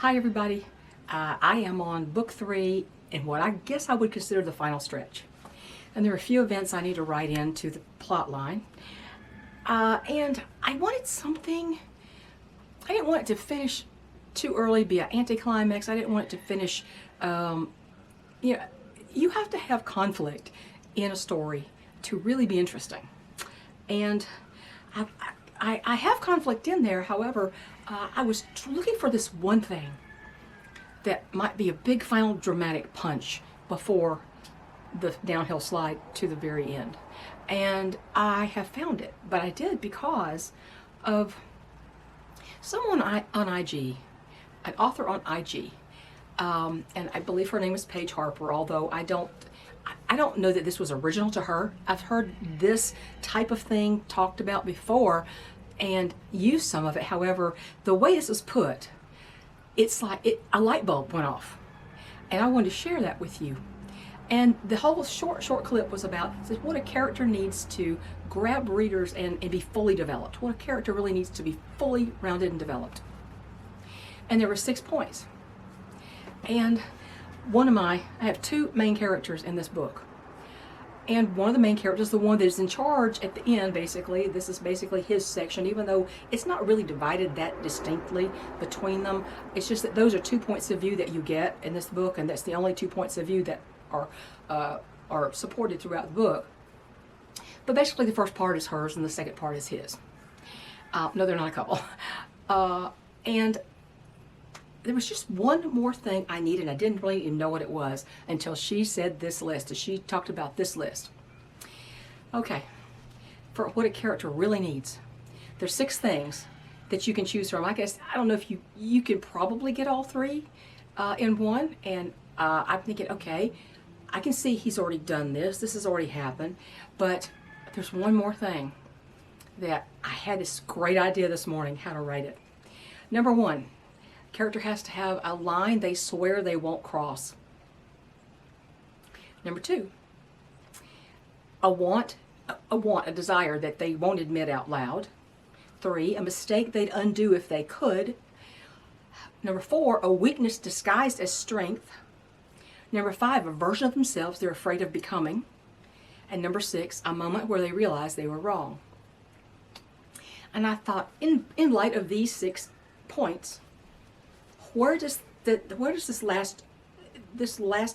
Hi everybody, I am on book 3 in what I guess I would consider the final stretch. And there are a few events I need to write into the plot line. And I wanted something, I didn't want it to finish too early, be an anticlimax. I didn't want it to finish, you have to have conflict in a story to really be interesting. And I have conflict in there. However, I was looking for this one thing that might be a big final dramatic punch before the downhill slide to the very end. And I have found it, but I did because of someone on IG, an author on IG, and I believe her name is Paige Harper, although I don't know that this was original to her. I've heard this type of thing talked about before and used some of it. However, the way this is put, it's like a light bulb went off. And I wanted to share that with you. And the whole short clip was about what a character needs to grab readers and be fully developed. What a character really needs to be fully rounded and developed. And there were 6 points. And I have 2 main characters in this book. And one of the main characters, the one that is in charge at the end, basically, this is basically his section, even though it's not really divided that distinctly between them. It's just that those are 2 points of view that you get in this book, and that's the only 2 points of view that are supported throughout the book. But basically the first part is hers and the second part is his. No, they're not a couple. And there was just one more thing I needed. I didn't really even know what it was until she said this list, she talked about this list. Okay, for what a character really needs. There's 6 things that you can choose from. I guess, I don't know if you can probably get all 3 in one. And I'm thinking, okay, I can see he's already done this. This has already happened. But there's one more thing that I had this great idea this morning how to write it. Number 1. Character has to have a line they swear they won't cross. Number 2, a desire that they won't admit out loud. 3, a mistake they'd undo if they could. Number 4, a weakness disguised as strength. Number 5, a version of themselves they're afraid of becoming. And number 6, a moment where they realize they were wrong. And I thought, in light of these 6 points, where does this last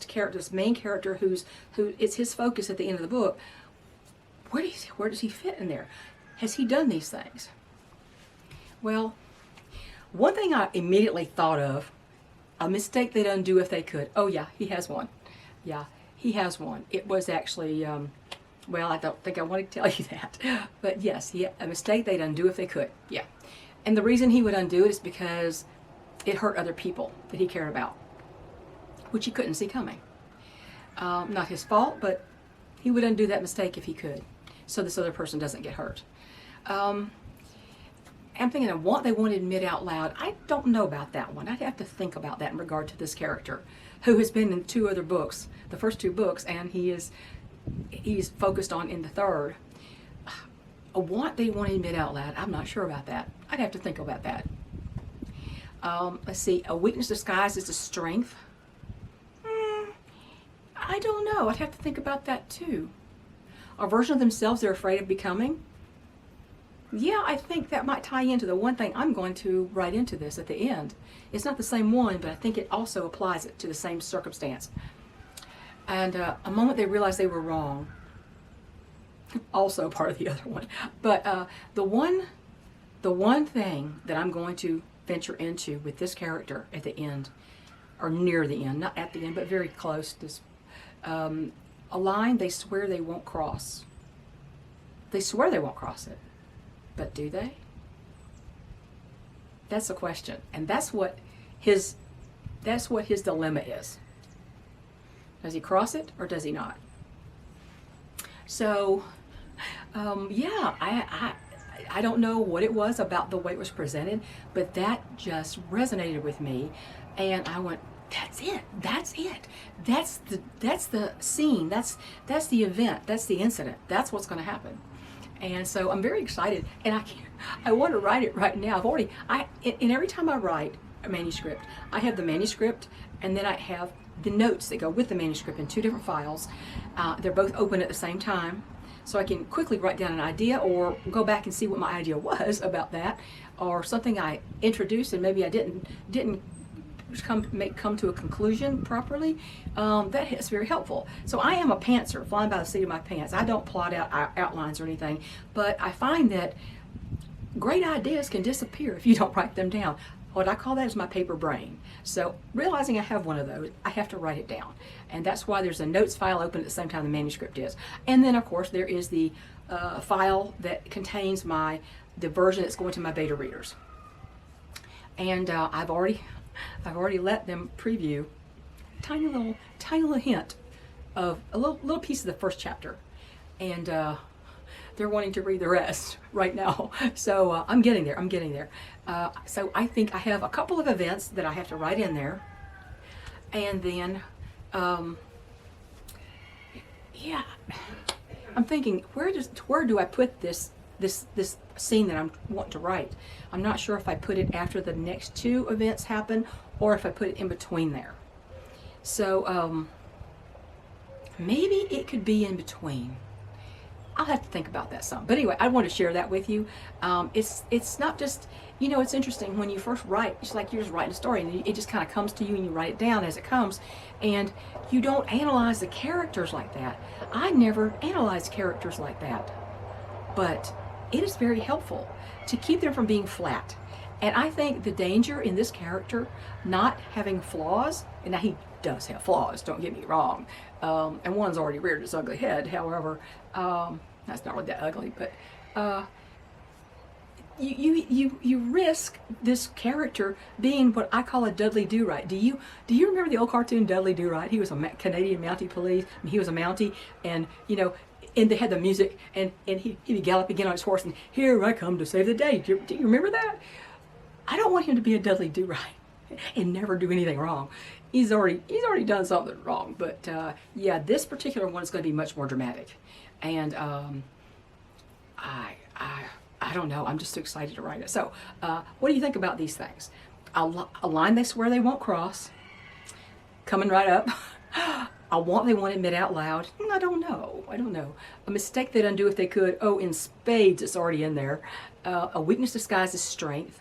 character, this main character who it's his focus at the end of the book, where does he fit in there? Has he done these things? Well, one thing I immediately thought of, a mistake they'd undo if they could. Oh yeah, he has one. Yeah, he has one. It was actually, well, I don't think I want to tell you that. But yes, a mistake they'd undo if they could. Yeah. And the reason he would undo it is because it hurt other people that he cared about, which he couldn't see coming. Not his fault, but he would undo that mistake if he could, so this other person doesn't get hurt. I'm thinking of what they won't admit out loud. I don't know about that one. I'd have to think about that in regard to this character, who has been in 2 other books, the first 2 books, and he's focused on in the 3rd. What they won't admit out loud, I'm not sure about that. I'd have to think about that. Let's see, a weakness disguised as a strength. I don't know. I'd have to think about that too. A version of themselves they're afraid of becoming. Yeah, I think that might tie into the one thing I'm going to write into this at the end. It's not the same one, but I think it also applies it to the same circumstance. And a moment they realize they were wrong. Also part of the other one. But the one thing that I'm going to venture into with this character at the end, or near the end, not at the end, but very close, this a line they swear they won't cross. They swear they won't cross it, but do they? That's the question, and that's what his dilemma is. Does he cross it or does he not? So yeah, I don't know what it was about the way it was presented, but that just resonated with me, and I went, that's it, that's it, that's the scene, that's the event, that's the incident, that's what's going to happen. And so I'm very excited, and I want to write it right now. And every time I write, manuscript. I have the manuscript, and then I have the notes that go with the manuscript in two different files. They're both open at the same time, so I can quickly write down an idea or go back and see what my idea was about that, or something I introduced and maybe I didn't come to a conclusion properly. That is very helpful. So I am a pantser, flying by the seat of my pants. I don't plot out outlines or anything, but I find that great ideas can disappear if you don't write them down. What I call that is my paper brain. So realizing I have one of those, I have to write it down. And that's why there's a notes file open at the same time the manuscript is. And then of course there is the file that contains the version that's going to my beta readers. And I've already let them preview a tiny little hint of a little piece of the first chapter. And they're wanting to read the rest right now. So I'm getting there. So I think I have a couple of events that I have to write in there. And then, yeah, I'm thinking, where do I put this scene that I'm wanting to write? I'm not sure if I put it after the next two events happen or if I put it in between there. So maybe it could be in between. I'll have to think about that some. But anyway, I want to share that with you. It's not just, it's interesting when you first write, it's like you're just writing a story and it just kind of comes to you and you write it down as it comes, and you don't analyze the characters like that. I never analyze characters like that. But it is very helpful to keep them from being flat. And I think the danger in this character not having flaws, and now he does have flaws, don't get me wrong, and one's already reared its ugly head, however, that's not really that ugly, but you risk this character being what I call a Dudley Do-Right. Do you remember the old cartoon Dudley Do-Right? He was a Canadian Mountie police, and he was a Mountie, and and they had the music, and he'd be galloping again on his horse, and here I come to save the day. Do you remember that? I don't want him to be a Dudley Do-Right and never do anything wrong. He's already done something wrong, but yeah, this particular one is going to be much more dramatic, and I don't know. I'm just too excited to write it. So, what do you think about these things? A line they swear they won't cross, coming right up. They want to admit out loud. I don't know. A mistake they'd undo if they could. Oh, in spades, it's already in there. A weakness disguised as strength.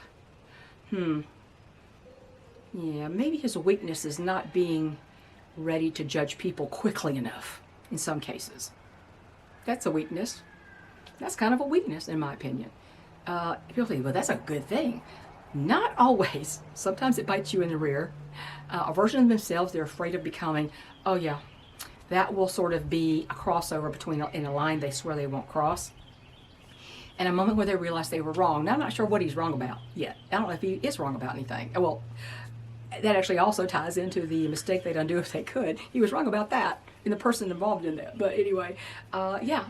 Yeah, maybe his weakness is not being ready to judge people quickly enough in some cases. That's a weakness. That's kind of a weakness, in my opinion. People think, well, that's a good thing. Not always. Sometimes it bites you in the rear. A version of themselves they're afraid of becoming. Oh yeah, that will sort of be a crossover between in a line they swear they won't cross, and a moment where they realize they were wrong. Now I'm not sure what he's wrong about yet. I don't know if he is wrong about anything. Well, that actually also ties into the mistake they'd undo if they could. He was wrong about that and the person involved in that. But anyway, yeah,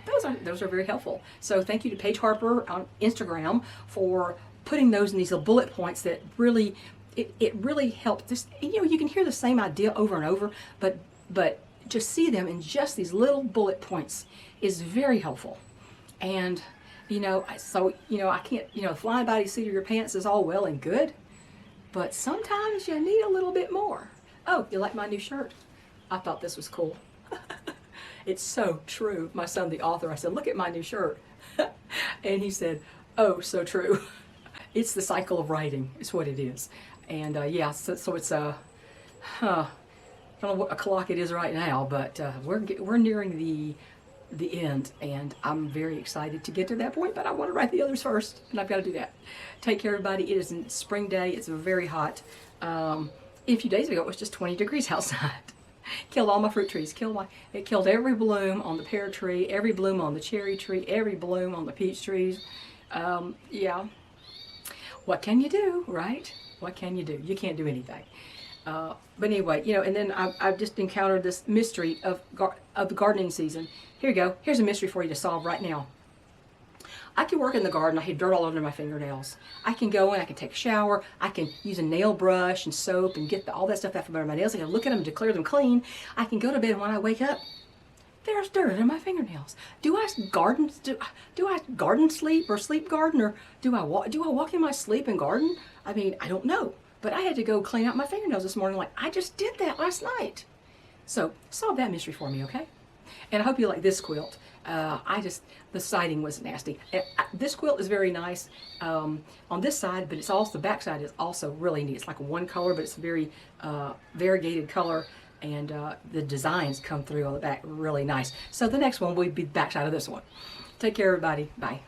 those are very helpful. So thank you to Paige Harper on Instagram for putting those in these little bullet points that really, it really helped. Just, you can hear the same idea over and over, but just see them in just these little bullet points is very helpful. And I can't, flying by the seat of your pants is all well and good, but sometimes you need a little bit more. Oh, you like my new shirt? I thought this was cool. It's so true. My son, the author, I said, look at my new shirt. And he said, oh, so true. It's the cycle of writing, is what it is. And yeah, so it's I don't know what o'clock it is right now, but we're nearing the end, and I'm very excited to get to that point, but I want to write the others first, and I've got to do that. Take care, everybody. It is a spring day. It's very hot. A few days ago, it was just 20 degrees outside. Killed all my fruit trees. It killed every bloom on the pear tree, every bloom on the cherry tree, every bloom on the peach trees. Yeah. What can you do, right? What can you do? You can't do anything. But anyway, and then I've just encountered this mystery of the gardening season. Here you go. Here's a mystery for you to solve right now. I can work in the garden. I have dirt all over my fingernails. I can go in, I can take a shower, I can use a nail brush and soap and get all that stuff out from under my nails. I can look at them and declare them clean. I can go to bed, and when I wake up, there's dirt in my fingernails. Do I garden sleep or sleep garden, or do I walk in my sleep and garden? I mean, I don't know. but I had to go clean out my fingernails this morning. Like, I just did that last night. So solve that mystery for me, okay? And I hope you like this quilt. The siding was nasty. This quilt is very nice on this side, but it's also, the back side is also really neat. It's like one color, but it's very variegated color, and the designs come through on the back really nice. So the next one will be the back side of this one. Take care, everybody. Bye.